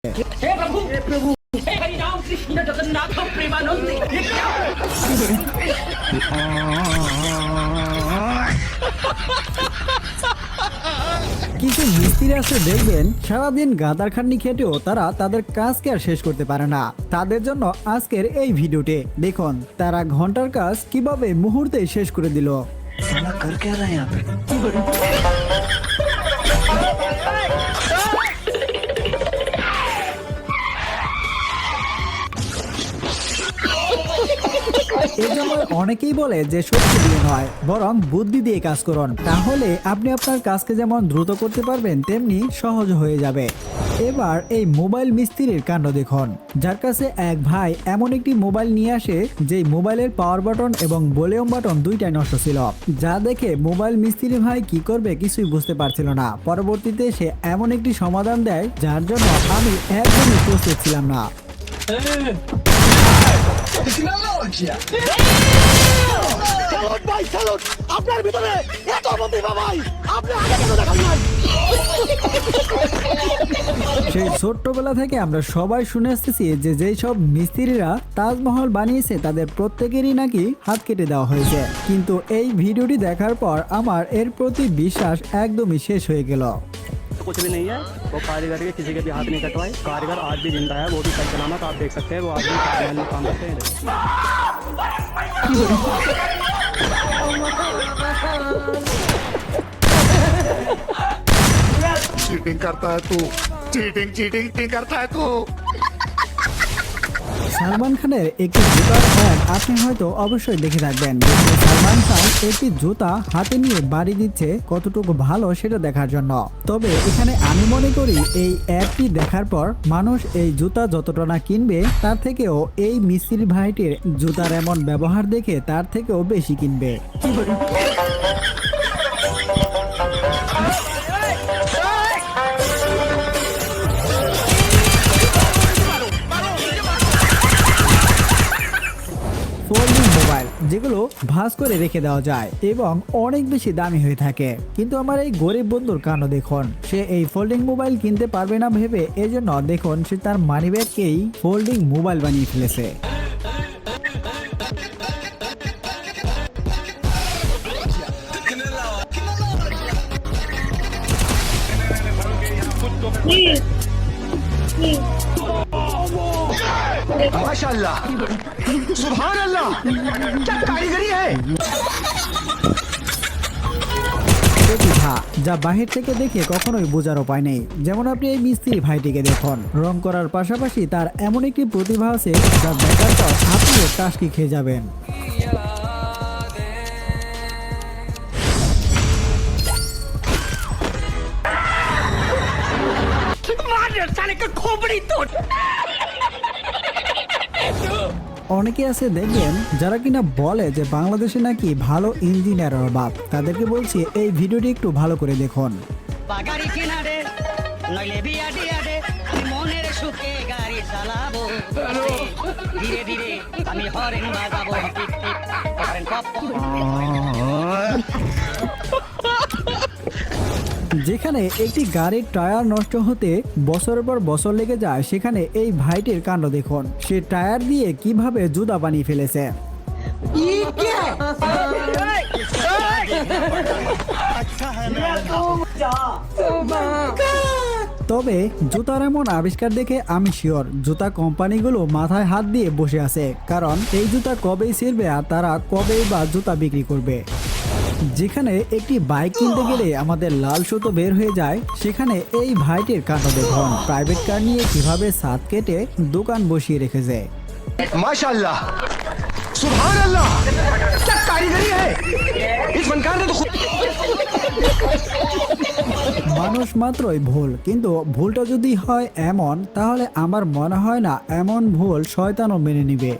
हे प्रभु हे हरि राम कृष्ण जगन्नाथ प्रेमानंद কিছু মিস্ত্রি আছে দেখবেন সারাদিন গাদার খাটনি খেটেও তারা তাদের কাজকে আর শেষ করতে পারে না। তাদের জন্য আজকের এই ভিডিওতে দেখুন তারা ঘন্টার কাজ কিভাবে মুহূর্তে শেষ করে দিল। এই জন্য অনেকেই বলে যে শক্তি দিয়ে নয় বরং বুদ্ধি দিয়ে কাজ করুন, তাহলে আপনি আপনার কাজকে যেমন দ্রুত করতে পারবেন তেমনি সহজ হয়ে যাবে। এবার এই মোবাইল মিস্ত্রির কাণ্ড দেখুন, যার কাছে এক ভাই এমন একটি মোবাইল নিয়ে আসে যে মোবাইলের পাওয়ার বাটন এবং ভলিউম বাটন দুইটাই নষ্ট ছিল, যা দেখে মোবাইল মিস্ত্রি ভাই কি করবে কিছুই বুঝতে পারছিল না। পরবর্তীতে সে এমন একটি সমাধান দেয় যার জন্য আমি একদমই প্রস্তুত ছিলাম না। সেই ছোট্টবেলা থেকে আমরা সবাই শুনে আসতেছি যে যেই সব মিস্ত্রিরা তাজমহল বানিয়েছে তাদের প্রত্যেকেরই নাকি হাত কেটে দেওয়া হয়েছে, কিন্তু এই ভিডিওটি দেখার পর আমার এর প্রতি বিশ্বাস একদমই শেষ হয়ে গেল। कुछ भी नहीं है वो कारीगर के किसी के भी हाथ नहीं कटवाए। कारीगर आज भी जिंदा है, वो भी सच सलामत आप देख सकते हैं। वो आदमी ताजमहल में काम करते हैं। चीटिंग करता है तू, चीटिंग चीटिंग चीटिंग करता है तू। সালমান খানের একটি জুতার অ্যাড আপনি হয়তো অবশ্যই দেখে থাকবেন, যেখানে সালমান খান একটি জুতা হাতে নিয়ে বাড়ি দিচ্ছে কতটুকু ভালো সেটা দেখার জন্য। তবে এখানে আমি মনে করি এই অ্যাডটি দেখার পর মানুষ এই জুতা যতটা না কিনবে তার থেকেও এই মিস্ত্রি ভাইটির জুতার এমন ব্যবহার দেখে তার থেকেও বেশি কিনবে। ফোল্ডিং মোবাইল যেগুলো ভাঁজ করে রেখে দেওয়া যায় এবং অনেক বেশি দামি হয়ে থাকে, কিন্তু আমার এই গরিব বন্ধুর কাণ্ড দেখুন, সে এই ফোল্ডিং মোবাইল কিনতে পারবে না ভেবে এজন্য দেখুন সে তার মানিব্যাগকেই ফোল্ডিং মোবাইল বানিয়ে ফেলেছে। माशाल्लाह, सुभान अल्लाह, क्या कारीगरी है। প্রতিভা যা বাহির থেকে দেখে কখনোই বোঝার উপায় নেই। যেমন আপনি এই মিস্ত্রি ভাইটিকে দেখুন, রং করার পাশাপাশি তার এমন একটি প্রতিভা আছে যা দেখার পর আপনিও টাসকি খেয়ে যাবেন। অনেকে আছে দেখবেন যারা কিনা বলে যে বাংলাদেশে নাকি ভালো ইঞ্জিনিয়ারের অভাব। তাদেরকে বলছি এই ভিডিওটি একটু ভালো করে দেখুন। গাড়ি কিনারে নইলে বিয়া ডিয়ারে মনের সুখে গাড়ি চালাবো ধীরে ধীরে আমি হরেন বাজাবো টিপ টিপ হরেন পপ। যেখানে একটি গাড়ির টায়ার নষ্ট হতে বছরের পর বছর লেগে যায়, সেখানে এই ভাইটির কাণ্ড দেখুন, সে টায়ার দিয়ে কিভাবে জুতা বানিয়ে ফেলেছে। তবে জুতার এমন আবিষ্কার দেখে আমি শিওর জুতা কোম্পানিগুলো মাথায় হাত দিয়ে বসে আছে, কারণ এই জুতা কবেই ছিঁড়বে আর তারা কবেই বা জুতা বিক্রি করবে। যেখানে একটি বাইক কিনতে গেলে আমাদের লাল সুতো বের হয়ে যায়, সেখানে এই ভাইটির কাণ্ড দেখুন, প্রাইভেট কার নিয়ে কিভাবে ছাদ কেটে দোকান বসিয়ে রেখেছে। माशाल्लाह, सुभान अल्लाह, क्या कारीगरी है। इस फनकार ने तो মানুষ মাত্রই ভুল, কিন্তু ভুলটা যদি হয় এমন, তাহলে আমার মনে হয় না এমন ভুল শয়তানও মেনে নিবে।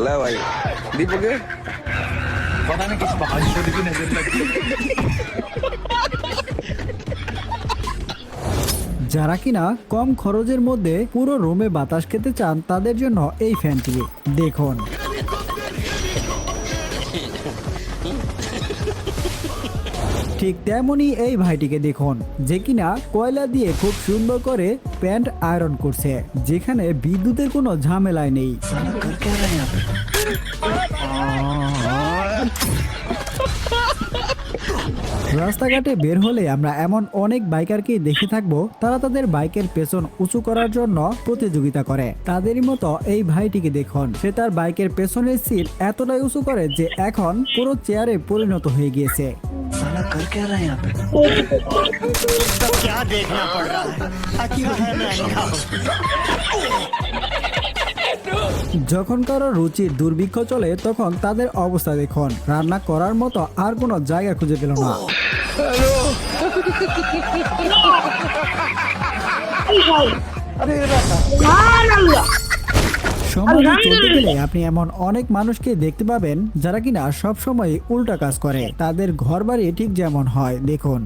ला भाई दीपक के पता नहीं किस बहादुर की नजर लगी। যারা কিনা কম খরচের মধ্যে পুরো রুমে বাতাস খেতে চান তাদের জন্য এই ফ্যানটি দেখুন। ঠিক তেমনই এই ভাইটিকে দেখুন, যে কিনা কয়লা দিয়ে খুব সুন্দর করে প্যান্ট আয়রন করছে, যেখানে বিদ্যুতের কোনো ঝামেলাই নেই। রাস্তাঘাটে বের হলে আমরা এমন অনেক বাইকারকেই দেখে থাকবো, তারা তাদের বাইকের পেছন উঁচু করার জন্য প্রতিযোগিতা করে। তাদেরই মতো এই ভাইটিকে দেখুন, সে তার বাইকের পেছনের সিট এতটাই উঁচু করে যে এখন পুরো চেয়ারে পরিণত হয়ে গিয়েছে। যখন কারো রুচির দুর্ভিক্ষ চলে তখন তাদের অবস্থা দেখুন, রান্না করার মতো আর কোনো জায়গা খুঁজে পেল না। সমাজে চলতে গেলে আপনি এমন অনেক মানুষকে দেখতে পাবেন যারা কিনা সব সময় উল্টা কাজ করে। তাদের ঘর বাড়ি ঠিক যেমন হয়, দেখুন।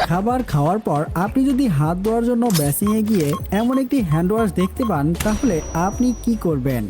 খাবার খাওয়ার পর আপনি যদি হাত ধোয়ার জন্য বেসিংয়ে গিয়ে এমন একটি হ্যান্ড ওয়াশ দেখতে পান, তাহলে আপনি কি করবেন?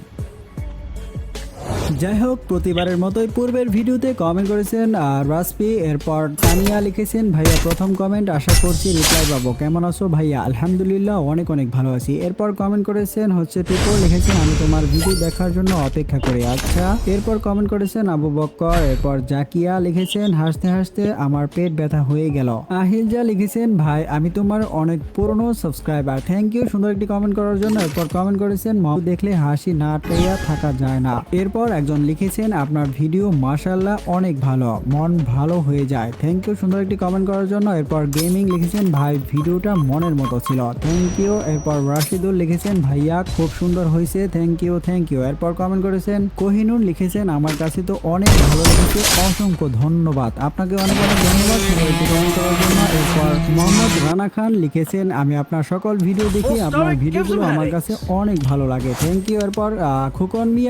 যাই হোক, প্রতিবারের মতোই পূর্বের ভিডিওতে কমেন্ট করেছেন রাসপি, এরপর তানিয়া লিখেছেন ভাইয়া প্রথম কমেন্ট, আশা করছি রিপ্লাই পাবো। কেমন আছো ভাইয়া? আলহামদুলিল্লাহ অনেক অনেক ভালো আছি। এরপর কমেন্ট করেছেন হচ্ছে পিপল, লিখেছেন আমি তোমার ভিডিও দেখার জন্য অপেক্ষা করি। আচ্ছা। এরপর কমেন্ট করেছেন আবু বক্কর, এরপর জাকিয়া লিখেছেন হাসতে হাসতে আমার পেট ব্যথা হয়ে গেল। আহিলজা লিখেছেন ভাই আমি তোমার অনেক পুরনো সাবস্ক্রাইবার, থ্যাংক ইউ সুন্দর একটি কমেন্ট করার জন্য। এরপর কমেন্ট করেছেন দেখলে হাসি না পেয়ে থাকা যায় না। এরপর একজন লিখেছেন আপনার ভিডিও মাশাআল্লাহ অনেক ভালো, মন ভালো হয়ে যায়, থ্যাংক ইউ সুন্দর একটি কমেন্ট করার জন্য। এরপর গেমিং লিখেছেন ভাই ভিডিওটা মনের মতো ছিল, থ্যাংক ইউ। এরপর রাশিদুল লিখেছেন ভাইয়া খুব সুন্দর হয়েছে, থ্যাংক ইউ থ্যাংক ইউ। এরপর কমেন্ট করেছেন কোহিনুর, লিখেছেন আমার কাছে তো অনেক ভালো লেগেছে, অসংখ্য ধন্যবাদ, আপনাকে অনেক অনেক ধন্যবাদ কমেন্ট করার জন্য। এরপর মোহাম্মদ রানা খান লিখেছেন আমি আপনার সকল ভিডিও দেখি, আপনার ভিডিওগুলো আমার কাছে অনেক ভালো লাগে, থ্যাংক ইউ। এরপর খোকন মিয়া